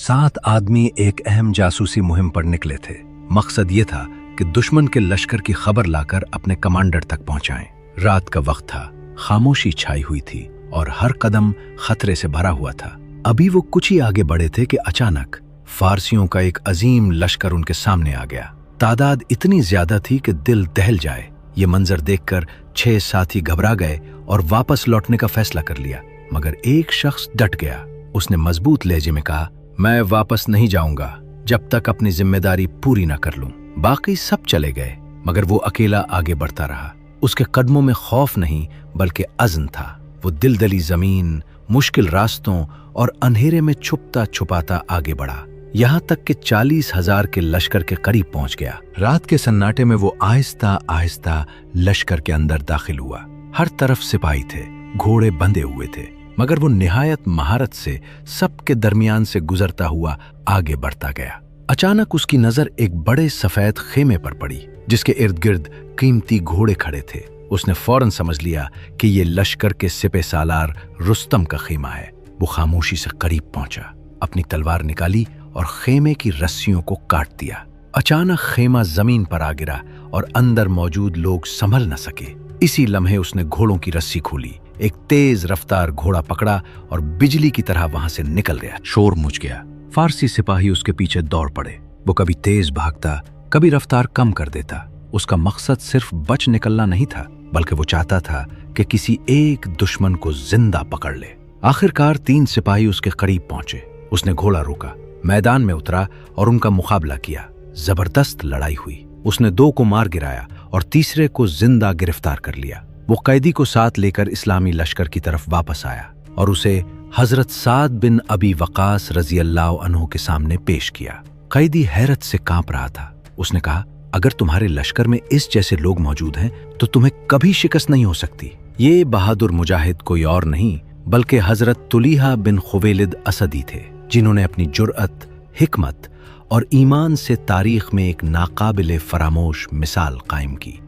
7 आदमी एक अहम जासूसी मुहिम पर निकले थे। मकसद ये था कि दुश्मन के लश्कर की खबर लाकर अपने कमांडर तक पहुंचाएं। रात का वक्त था, खामोशी छाई हुई थी और हर कदम खतरे से भरा हुआ था। अभी वो कुछ ही आगे बढ़े थे कि अचानक फारसियों का एक अजीम लश्कर उनके सामने आ गया। तादाद इतनी ज्यादा थी कि दिल दहल जाए। ये मंजर देखकर 6 साथी घबरा गए और वापस लौटने का फैसला कर लिया, मगर एक शख्स डट गया। उसने मजबूत लहजे में कहा, मैं वापस नहीं जाऊंगा जब तक अपनी जिम्मेदारी पूरी न कर लूं। बाकी सब चले गए, मगर वो अकेला आगे बढ़ता रहा। उसके कदमों में खौफ नहीं बल्कि अज़्म था। वो दिलदली जमीन, मुश्किल रास्तों और अंधेरे में छुपता छुपाता आगे बढ़ा, यहाँ तक कि 40,000 के लश्कर के करीब पहुंच गया। रात के सन्नाटे में वो आहिस्ता आहिस्ता लश्कर के अंदर दाखिल हुआ। हर तरफ सिपाही थे, घोड़े बंधे हुए थे, मगर वो निहायत महारत से सबके दरमियान से गुजरता हुआ आगे बढ़ता गया। अचानक उसकी नजर एक बड़े सफेद खेमे पर पड़ी, जिसके इर्द गिर्द कीमती घोड़े खड़े थे। उसने फौरन समझ लिया कि ये लश्कर के सिपह सालार रुस्तम का खेमा है। वो खामोशी से करीब पहुंचा, अपनी तलवार निकाली और खेमे की रस्सियों को काट दिया। अचानक खेमा जमीन पर आ गिरा और अंदर मौजूद लोग संभल न सके। इसी लम्हे उसने घोड़ों की रस्सी खोली, एक तेज रफ्तार घोड़ा पकड़ा और बिजली की तरह वहां से निकल गया। शोर मच गया। फारसी सिपाही उसके पीछे दौड़ पड़े। वो कभी तेज भागता, कभी रफ्तार कम कर देता। उसका मकसद सिर्फ बच निकलना नहीं था, बल्कि वो चाहता था कि किसी एक दुश्मन को जिंदा पकड़ ले। आखिरकार 3 सिपाही उसके करीब पहुंचे। उसने घोड़ा रोका, मैदान में उतरा और उनका मुकाबला किया। जबरदस्त लड़ाई हुई। उसने 2 को मार गिराया और तीसरे को जिंदा गिरफ्तार कर लिया। वो कैदी को साथ लेकर इस्लामी लश्कर की तरफ वापस आया और उसे हजरत साद बिन अबी वकास रजी अल्लाह अन्हु के सामने पेश किया। कैदी हैरत से कांप रहा था। उसने कहा, अगर तुम्हारे लश्कर में इस जैसे लोग मौजूद हैं तो तुम्हें कभी शिकस्त नहीं हो सकती। ये बहादुर मुजाहिद कोई और नहीं बल्कि हजरत तुलीहा बिन खुवैलिद असदी थे, जिन्होंने अपनी जुर्अत, हिकमत और ईमान से तारीख में एक नाकाबिले फरामोश मिसाल कायम की।